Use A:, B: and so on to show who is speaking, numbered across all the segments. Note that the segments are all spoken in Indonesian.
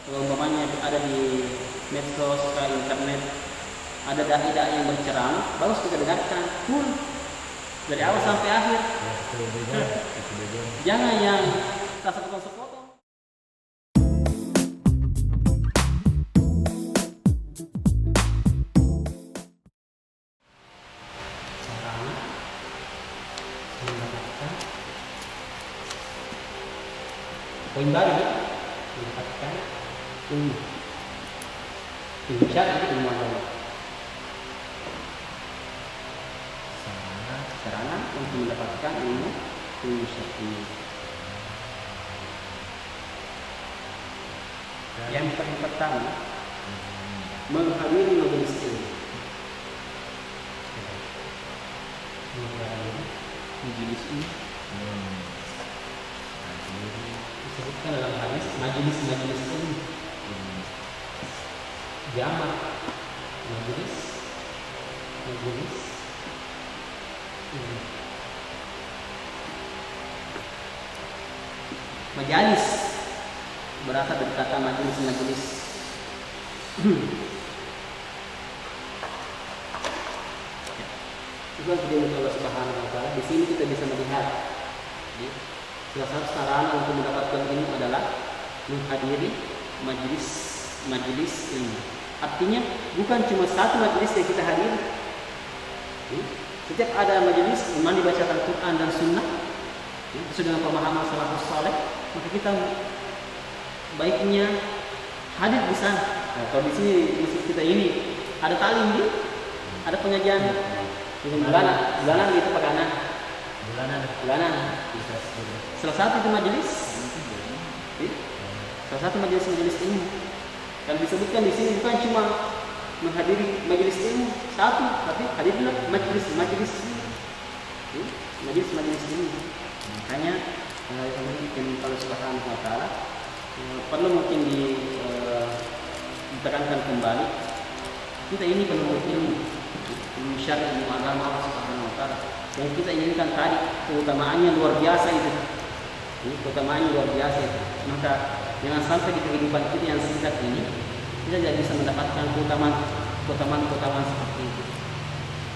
A: Kalau umpamanya ada di medsos, ke internet, ada dai-dai yang berceramah, bagus kita dengarkan full dari awal sampai akhir. Jangan yang tak sepotong-sepotong. Caranya mendapatkan poin baru ya, mendapatkan ilmu syar'i, ilmu agama. Sarana untuk mendapatkan ilmu syar'i. Yang paling pertama, menghadiri majelis ilmu. Menghadiri majelis ilmu. Disebutkan dalam hadis majelis ilmu. Jamak majelis ilmu. Majalis berasal dari kata majelis. Itu firman Allah Subhanahu wa taala. Di sini kita bisa melihat salah satu sarana untuk mendapatkan ilmu adalah menghadiri majelis ilmu. Artinya bukan cuma satu majelis yang kita hadiri. Setiap ada majelis di mana dibacakan Quran dan Sunnah sesuai dengan pemahaman salafus saleh, maka kita baiknya hadir di sana. Nah, kalau di sini di masjid kita ini ada talim, ada pengajian bulanan gitu pekanan. Bulanan. Salah satu itu majelis. Salah satu majelis ilmu. Dan disebutkan di sini bukan cuma menghadiri majelis ilmu satu, tapi hadirlah majelis ilmu. Makanya Allah Subhanahu wa taala perlu mungkin ditekankan kembali, kita ini perlu ilmu syar'i, ilmu agama Allah Subhanahu wa taala. Yang kita inginkan tadi keutamaannya luar biasa itu. Maka jangan sampai di kehidupan kita yang singkat ini kita tidak bisa mendapatkan keutamaan seperti itu.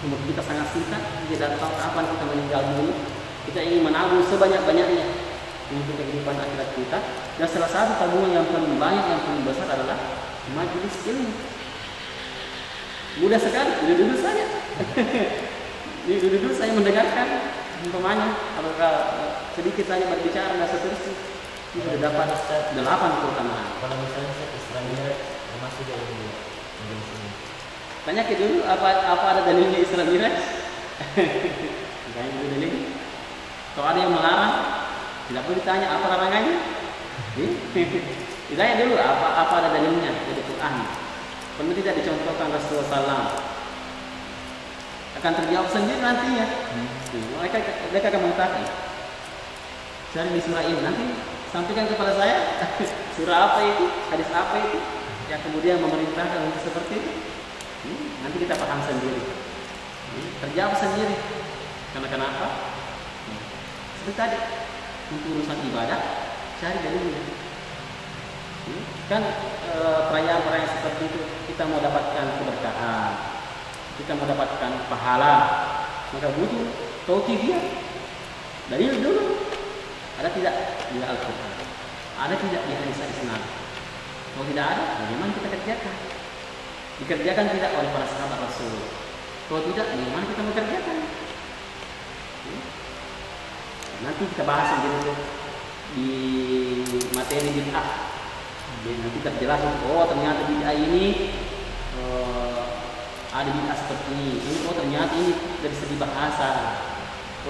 A: Umur kita sangat singkat, tidak tahu kapan kita meninggal dulu. Kita ingin menabung sebanyak-banyaknya untuk kehidupan akhirat kita. Dan salah satu tabungan yang paling banyak, yang paling besar adalah majelis ilmu. Mudah sekali, duduk saja. Duduk saya mendengarkan umpamanya, apakah sedikit saja berbicara dan seterusnya, kita sudah dapat 8 keutamaan.
B: Kalau misalnya saya Isra masih dari dulu.
A: Tanya ke dulu apa ada dalilnya Isra Miraj? Tanya dulu dalil. Kalau ada yang melarang, tidak perlu ditanya apa larangannya. Ditanya dulu apa ada dalilnya dari Quran. Perlu tidak dicontohkan Rasulullah SAW. Akan terjawab sendiri nantinya. Mereka akan mengatakan, cari di surah ini, nanti sampaikan kepada saya surah apa itu, hadis apa itu, yang kemudian memerintahkan untuk seperti itu. Nanti kita paham sendiri, terjawab sendiri. Karena kenapa? Seperti tadi, untuk urusan ibadah, cari dalilnya. Kan perayaan-perayaan seperti itu kita mau dapatkan keberkahan, kita mau dapatkan pahala, maka butuh tauqifiyah. Dalil dulu. Ada tidak di Al-Quran? Ada tidak di hadis Islam? Kalau tidak ada, bagaimana kita kerjakan? Dikerjakan tidak oleh para sahabat Rasul? Kalau tidak, bagaimana kita mengerjakan? Nanti kita bahas sendiri di materi bid'ah. Nanti terjelas, oh ternyata bid'ah ini ada bid'ah seperti ini. Oh ternyata ini dari segi bahasa.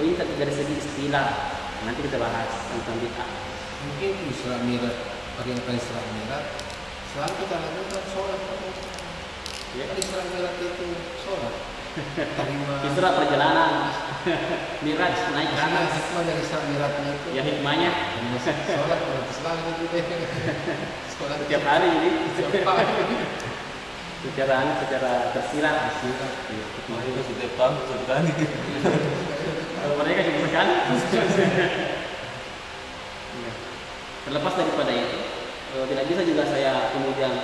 A: Oh ini dari segi istilah. Nanti kita bahas tentang bid'ah.
B: Mungkin Isra Miraj, peringatan Isra Miraj selalu kita lakukan sholat. Ya kan Isra Miraj itu sholat.
A: Isra perjalanan, Miraj naik ke
B: Karena
A: atas.
B: hikmah dari Isra Mirajnya itu.
A: Ya hikmahnya
B: Sholat berarti selalu itu deh. Sholat
A: setiap hari ini
B: setiap hari.
A: secara tersirat.
B: Hikmah itu setiap tahun sekali.
A: Kalau mereka cuma sekali. Terlepas daripada itu, tidak bisa juga saya kemudian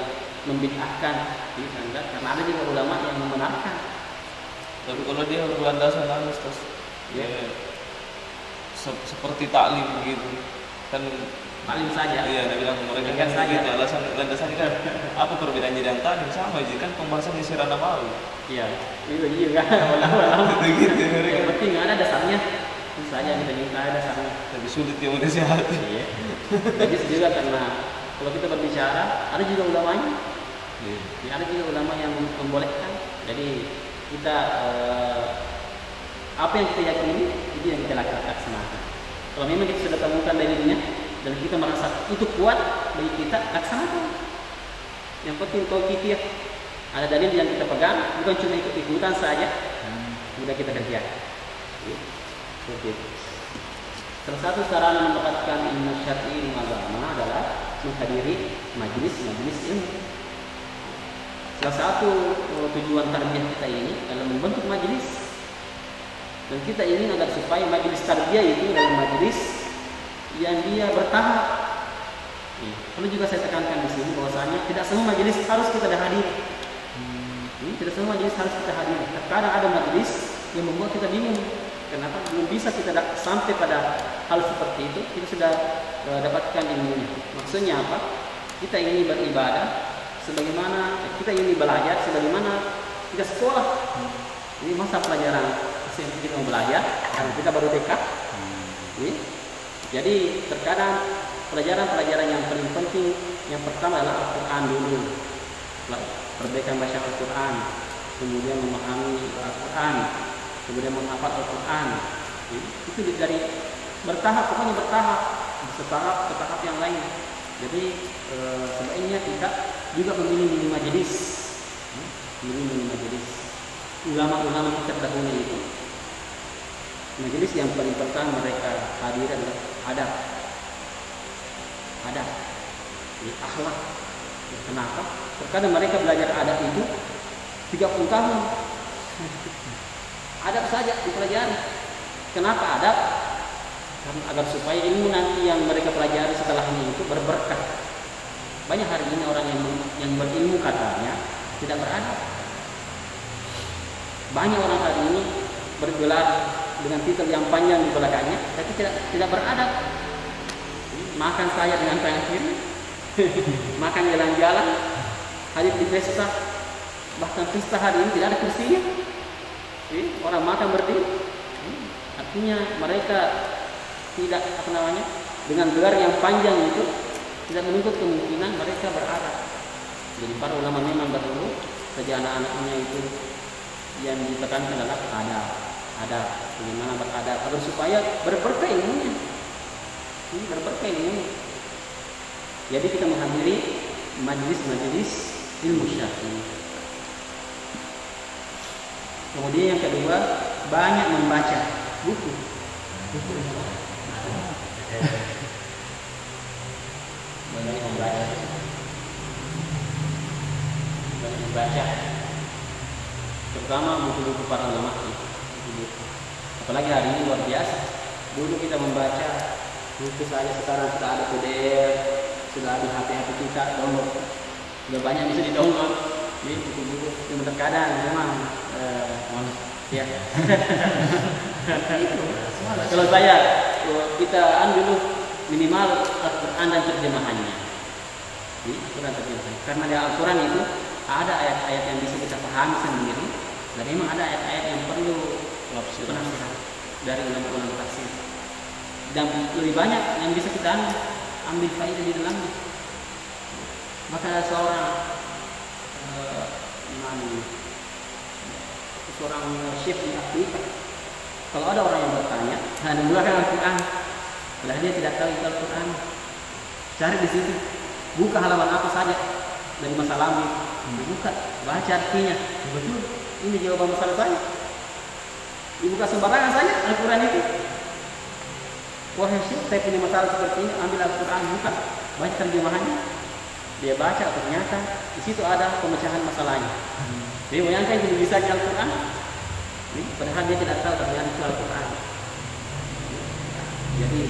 A: membid'ahkan, karena ada juga ulama yang membenarkan.
C: Tapi kalau dia berlandasan Ustaz,
A: ya.
C: Seperti taklim begitu kan,
A: taklim saja.
C: Iya, dia bilang mereka kan saja. Alasan landasannya kan apa perbedaannya dengan taklim, sama aja kan pembahasan Sirana Mawi.
A: Iya, itu kan ulama.
C: Begitu
A: Yang
C: mereka.
A: penting ada dasarnya. Itu saja kita minta ada dasarnya.
C: Tapi sulit dia menasihati.
A: Iya. Jadi juga karena kalau kita berbicara ada juga ulamanya. Ya, ada juga ulama yang membolehkan. Jadi kita apa yang kita yakini itu yang kita laksanakan. Kalau memang kita sudah temukan dalilnya dan kita merasa itu kuat bagi kita, laksanakan. Yang penting tauqifiyah, ada dalil yang kita pegang, bukan cuma ikut-ikutan saja. Sudah kita kerjakan. Oke. Salah satu sarana mendapatkan ilmu syar'i, ilmu agama adalah menghadiri majelis-majelis ilmu. Salah satu tujuan tarbiyah kita ini adalah membentuk majelis, dan kita ingin agar supaya majelis tarbiyah itu adalah majelis yang dia bertahap. Perlu juga saya tekankan di sini bahwasanya tidak semua majelis harus kita hadiri. Tidak semua majelis harus kita hadiri. Terkadang ada majelis yang membuat kita bingung. Kenapa belum bisa kita sampai pada hal seperti itu? Kita sudah dapatkan ilmunya. Maksudnya apa? Kita ingin beribadah sebagaimana kita ingin belajar, sebagaimana kita sekolah. Ini masa pelajaran kita mau belajar karena kita baru TK. Jadi terkadang pelajaran-pelajaran yang paling penting yang pertama adalah Al-Quran dulu. Perbaikan baca Al-Quran, kemudian memahami Al-Quran, kemudian menghafal Al-Quran. Itu dari bertahap, pokoknya bertahap, setahap ke tahap yang lain. Jadi sebaiknya kita juga memilih majelis, ulama-ulama kita terdahulu itu. Majelis yang paling pertama mereka hadir adalah adab, akhlak. Kenapa? Terkadang mereka belajar adab itu 30 tahun. Adab saja dipelajari. Kenapa adab? Karena agar supaya ilmu nanti yang mereka pelajari setelahnya itu berberkah. Banyak hari ini orang yang berilmu katanya tidak beradab. Banyak orang hari ini bergelar dengan titel yang panjang di belakangnya, tapi tidak beradab. Makan saya dengan tangan kiri, makan jalan-jalan, hadir di pesta, bahkan pesta hari ini tidak ada kursinya. Orang makan berdiri. Artinya mereka tidak dengan gelar yang panjang itu tidak menuntut kemungkinan mereka beradab. Jadi para ulama memang dahulu sejak anak-anaknya itu yang ditekankan adalah adab, bagaimana beradab agar supaya berberkah ilmunya. Berberkah ilmunya. Jadi kita menghadiri majelis-majelis ilmu syar'i. Kemudian yang kedua, banyak membaca buku. Banyak membaca. Terutama buku-buku para ulama. Apalagi hari ini luar biasa. Dulu kita membaca buku saja, sekarang sudah ada PDF, sudah ada HP kita download. Sudah banyak bisa di-download. Ini buku-buku yang terkadang memang ya. Kalau kita dulu minimal Al-Quran dan terjemahannya. Al-Quran terjemahannya. Karena di Al-Quran itu ada ayat-ayat yang bisa kita pahami sendiri, dan memang ada ayat-ayat yang perlu penafsiran dari ulama-ulama tafsir. Dan lebih banyak yang bisa kita ambil faedah di dalamnya. Maka seorang chef di Afrika, kalau ada orang yang bertanya, menggunakan Al-Quran, kalau dia tidak tahu itu Al-Quran, cari di situ, buka halaman apa saja dari masa lalu, dibuka, baca artinya, betul, ini jawaban masalah saya. Dibuka sembarangan saja Al-Quran itu. Wahai syekh, saya punya masalah seperti ini, ambil Al-Quran, buka, baca terjemahannya. Dia baca, ternyata di situ ada pemecahan masalahnya. Dia bayangkan itu bisa Al-Quran, padahal dia tidak tahu ternyata itu Al-Quran. Jadi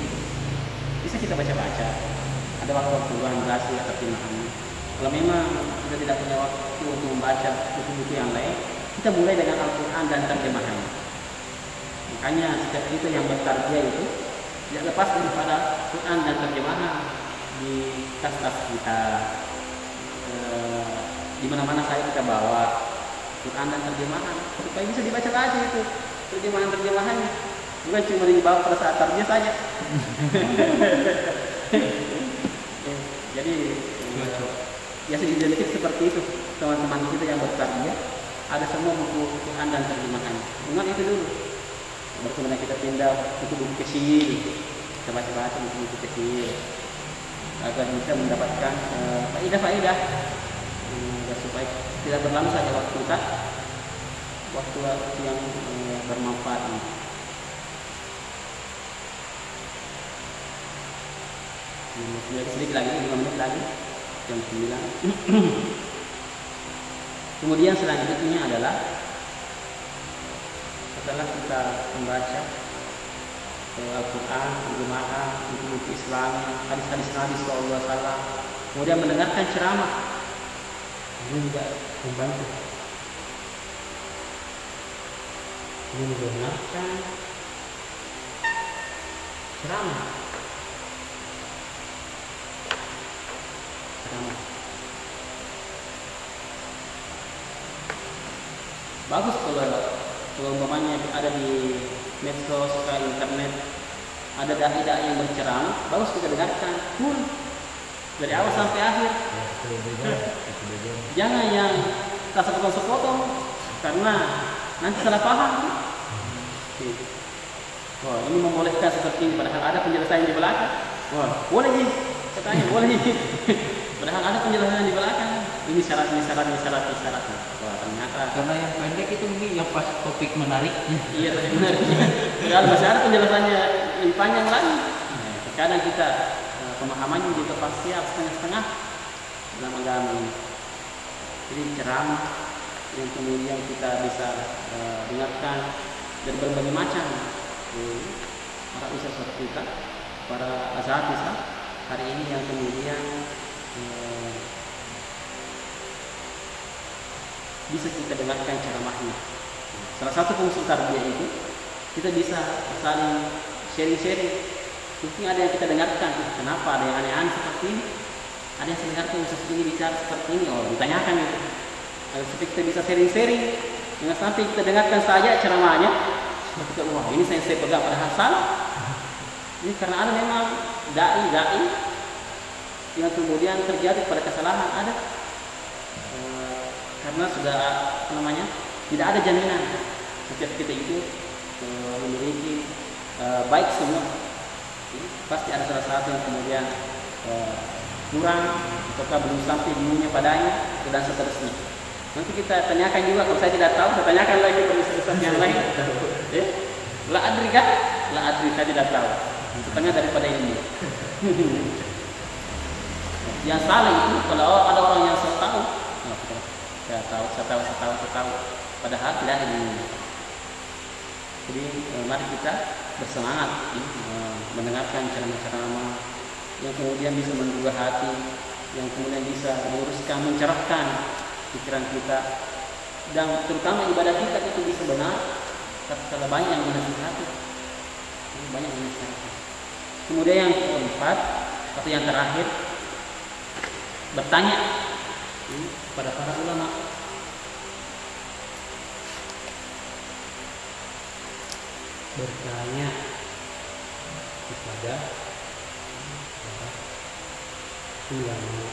A: bisa kita baca-baca. Ada ada waktu luang durasi atau timbangan. Kalau memang kita tidak punya waktu untuk membaca buku-buku yang lain, kita mulai dengan Al-Quran dan terjemahannya. Makanya setiap kita yang bertarbiyah itu tidak lepas daripada Quran dan terjemahan di tas-tas kita, di mana-mana saya kita bawa Quran dan terjemahan supaya bisa dibaca lagi itu terjemahannya, bukan cuma dibawa pada saat tarbiyah saja. Jadi ya sedikit seperti itu teman-teman kita yang bertarbiyah, ada semua buku Quran dan terjemahannya. Ingat itu dulu. Baru kemudian kita pindah buku-buku kecil, kita baca-baca buku-buku kecil agar bisa mendapatkan faedah-faedah supaya tidak berlalu saja waktu kita, waktu yang bermanfaat. Sedikit lagi, 5 menit lagi, jam 9. Kemudian selanjutnya adalah setelah kita membaca Al-Quran, terjemahan, buku-buku Islam, hadis-hadis Nabi SAW, kemudian mendengarkan ceramah, ini juga membantu. Ini mendengarkan ceramah. Bagus kalau umpamanya ada di medsos, ke internet, ada dai-dai yang berceramah, bagus kita dengarkan full dari awal sampai akhir. Jangan yang tak sepotong-sepotong karena nanti salah paham. Wah, ini membolehkan seperti ini, padahal ada penjelasan di belakang. Wah, boleh nih, katanya boleh nih. Padahal ada penjelasan di belakang. Ini syaratnya. Wah, ternyata
D: karena yang pendek itu mungkin yang pas topik menariknya.
A: Iya, topik menariknya. Padahal masih ada penjelasannya lebih panjang lagi. Kadang kita pemahamannya juga pasti setengah-setengah dalam agama ini. Jadi ceramah yang kemudian kita bisa dengarkan dari berbagai macam para ustaz kita, para asatidz hari ini yang kemudian bisa kita dengarkan ceramahnya. Salah satu fungsi tarbiyah itu kita bisa saling sharing. Mungkin ada yang kita dengarkan, kenapa ada yang aneh-aneh seperti ini, ada yang dengarkan ustaz ini bicara seperti ini, oh ditanyakan itu. Supaya kita bisa sharing, jangan sampai kita dengarkan saja ceramahnya, kita wah ini saya pegang padahal salah. Ini karena ada memang dai yang kemudian terjadi pada kesalahan ada. Karena sudah tidak ada jaminan setiap kita itu memiliki baik semua. Pasti ada salah satu yang kemudian kurang ataukah belum sampai ilmunya padanya dan seterusnya. Nanti kita tanyakan juga, kalau saya tidak tahu saya tanyakan lagi pada ustaz yang lain. La adri kan? La adri, saya tidak tahu. Setengah daripada ilmu. Yang salah itu kalau ada orang yang tahu, saya tahu, padahal tidak ada ilmu. Jadi mari kita bersemangat mendengarkan ceramah-ceramah yang kemudian bisa menggugah hati, yang kemudian bisa meluruskan, mencerahkan pikiran kita, dan terutama ibadah kita itu bisa benar setelah banyak yang menasihati. Kemudian yang keempat atau yang terakhir, bertanya kepada para ulama. Bertanya kepada para ulama.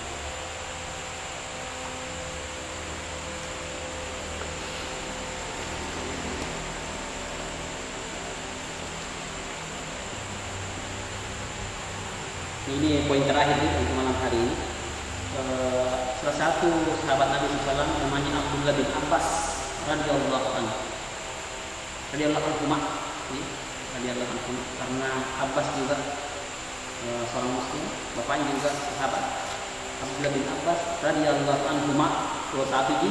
A: Ini poin terakhir untuk malam hari ini. Salah satu sahabat Nabi SAW namanya Abdullah bin Abbas radhiyallahu anhu. Karena Abbas juga seorang muslim, bapaknya juga sahabat. Abdullah bin Abbas radhiyallahu anhu, kalau satu ji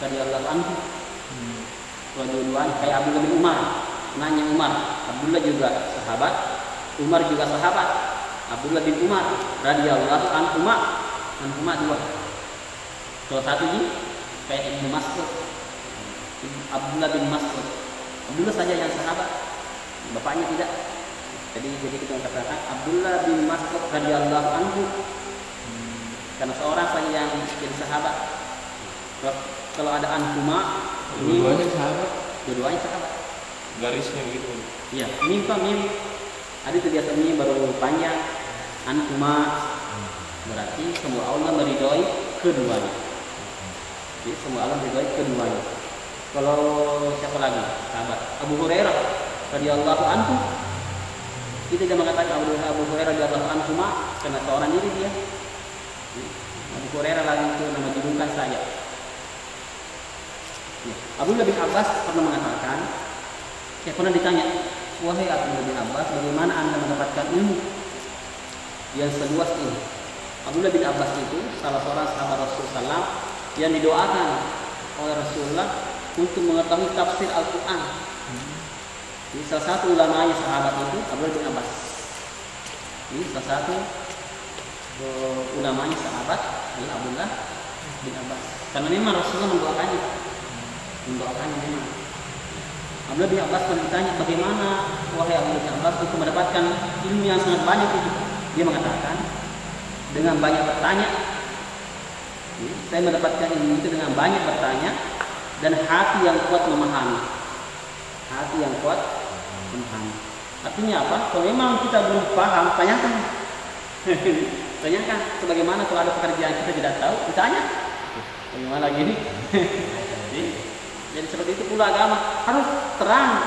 A: radhiyallahu anhu. Kalau dua-duanya kayak Abdullah bin Umar, nanya Umar. Abdullah juga sahabat, Umar juga sahabat. Abdullah bin Umar radhiyallahu anhuma dua. Kalau satu ini kayak Ibnu Mas'ud, Abdullah bin Mas'ud. Abdullah saja yang sahabat, bapaknya tidak. Jadi kita katakan Abdullah bin Mas'ud radhiyallahu anhu karena seorang saja yang jadi sahabat. Kalau ada anhuma, ini
B: Dua-duanya sahabat.
A: dua-duanya sahabat.
C: Garisnya begitu.
A: Iya, mim. Ada itu biasa mim baru panjang. Anhuma berarti semua Allah meridhoi keduanya. Jadi semua Allah meridhoi keduanya. Kalau siapa lagi? Sahabat Abu Hurairah radhiyallahu anhu. Kita tidak mengatakan Abu Hurairah radhiyallahu anhu karena seorang diri dia. Abu Hurairah lagi itu nama julukan saja. Abdullah bin Abbas pernah mengatakan, pernah ditanya, wahai Abdullah bin Abbas, bagaimana anda mendapatkan ilmu yang seluas ini? Abdullah bin Abbas itu salah seorang sahabat Rasulullah SAW yang didoakan oleh Rasulullah untuk mengetahui tafsir Al-Quran. Jadi salah satu ulamanya sahabat itu Abdullah bin Abbas. Ini salah satu ulamanya sahabat adalah Abdullah bin Abbas. Karena memang Rasulullah mendoakannya memang. Abdullah bin Abbas pernah ditanya, bagaimana wahai Abdullah bin Abbas untuk mendapatkan ilmu yang sangat banyak itu? Dia mengatakan, dengan banyak bertanya. Saya mendapatkan ilmu itu dengan banyak bertanya dan hati yang kuat memahami. Artinya apa? Kalau memang kita belum paham, tanyakan. Tanyakan. Sebagaimana kalau ada pekerjaan kita tidak tahu, ditanya. Bagaimana gini? Jadi seperti itu pula agama harus terang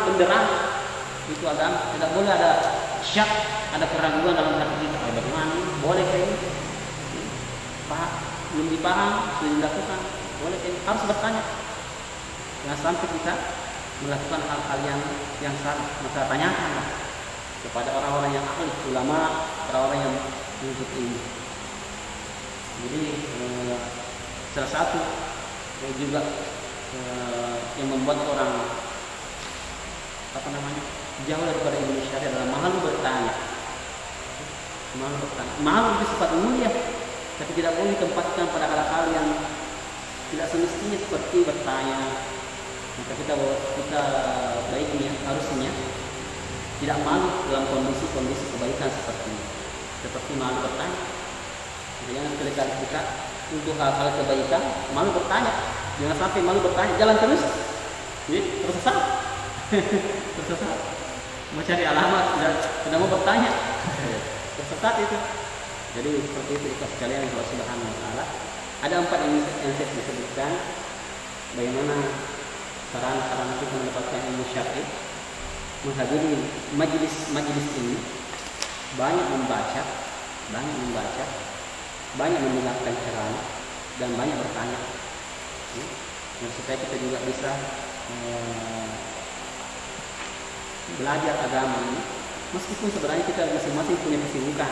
A: benderang. Itu agama. Tidak boleh ada syak, ada keraguan dalam hati kita. Bagaimana? Boleh kayak ini? Belum dipaham, sudah dilakukan. Boleh kayak ini? Harus bertanya. Jangan sampai kita melakukan hal-hal yang salah. Maka tanyakan kepada orang-orang yang ahli, ulama, orang-orang yang menuntut ilmu. Jadi salah satu juga yang membuat orang jauh daripada ilmu syariat adalah malu bertanya. Malu itu sifat mulia, tapi tidak boleh ditempatkan pada hal-hal yang tidak semestinya seperti bertanya. Maka kita baiknya harusnya tidak malu dalam kondisi kebaikan seperti malu bertanya. Jangan ketika kita untuk hal-hal kebaikan malu bertanya. Jangan sampai malu bertanya, jalan terus, tersesat. Mau cari alamat, tidak mau bertanya, tersesat itu. Jadi seperti itu ikhlas sekalian yang Allah Subhanahu Wa Taala. Ada 4 yang saya disebutkan. Bagaimana sarana kita mendapatkan ilmu syar'i? Menghadiri majelis ini, banyak membaca, banyak mendengarkan ceramah, dan banyak bertanya. Dan supaya kita juga bisa belajar agama ini, meskipun sebenarnya kita masing-masing punya kesibukan,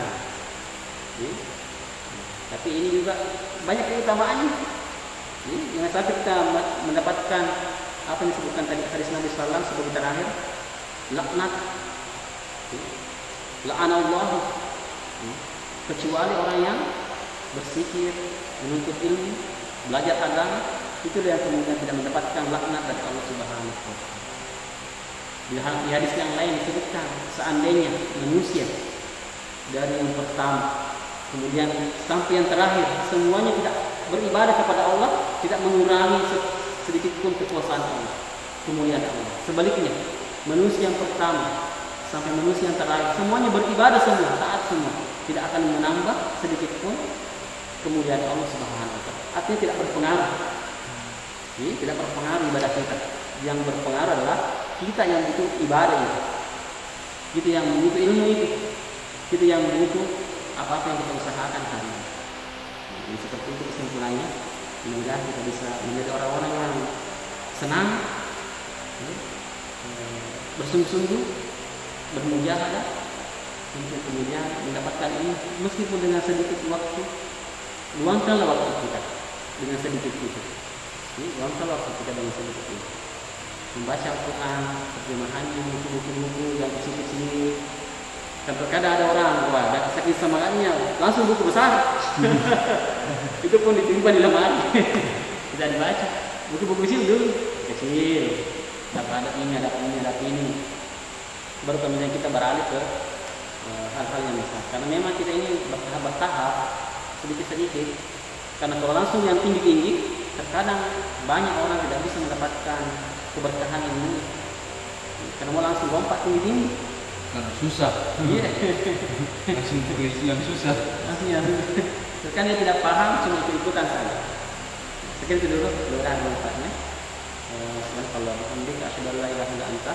A: tapi ini juga banyak keutamaannya. Jangan sampai kita mendapatkan apa yang disebutkan tadi hadis Nabi SAW sebagai terakhir, laknat, la'anallahu, kecuali orang yang bersikir, menuntut ilmu, belajar agama, itulah yang kemudian tidak mendapatkan laknat dari Allah Subhanahu Wa Taala. Di hadis yang lain disebutkan, seandainya manusia dari yang pertama kemudian sampai yang terakhir semuanya tidak beribadah kepada Allah, tidak mengurangi sedikit pun kekuasaan Allah, kemuliaan Allah. Sebaliknya, manusia yang pertama sampai manusia yang terakhir semuanya beribadah semua, taat semua, tidak akan menambah sedikit pun kemuliaan Allah Subhanahu Wa Taala. Artinya tidak berpengaruh. Tidak berpengaruh ibadah kita. Yang berpengaruh adalah kita yang butuh ibadah itu, kita yang butuh ilmu itu, kita yang butuh apa-apa yang kita usahakan hari ini. Jadi seperti itu kesimpulannya. Semoga kita bisa menjadi orang-orang yang senang, bersungguh-sungguh, bermujahadah untuk kemudian mendapatkan ini meskipun dengan sedikit waktu. Luangkanlah waktu kita dengan sedikit itu. Luangkanlah waktu kita dengan sedikit itu. Membaca Al-Quran, terjemahannya, buku-buku yang kecil-kecil. Dan terkadang ada orang, saking semangatnya langsung buku besar. Itu pun ditimpa di lemari. Tidak dibaca. Buku-buku kecil dulu, kecil. Ada ini. Baru kemudian kita beralih ke hal-hal yang besar. Karena memang kita ini bertahap, sedikit-sedikit. Karena kalau langsung yang tinggi-tinggi, terkadang banyak orang tidak bisa mendapatkan keberkahan ini. Karena mau langsung lompat tinggi-tinggi,
D: Karena susah.
A: iya.
D: Langsung ke yang susah.
A: Langsung ya. Kan dia tidak paham, cuma ikut-ikutan saja. Sekian itu dulu, doa dan manfaatnya. Subhanallah, alhamdulillah, asyhadu an la ilaha illa anta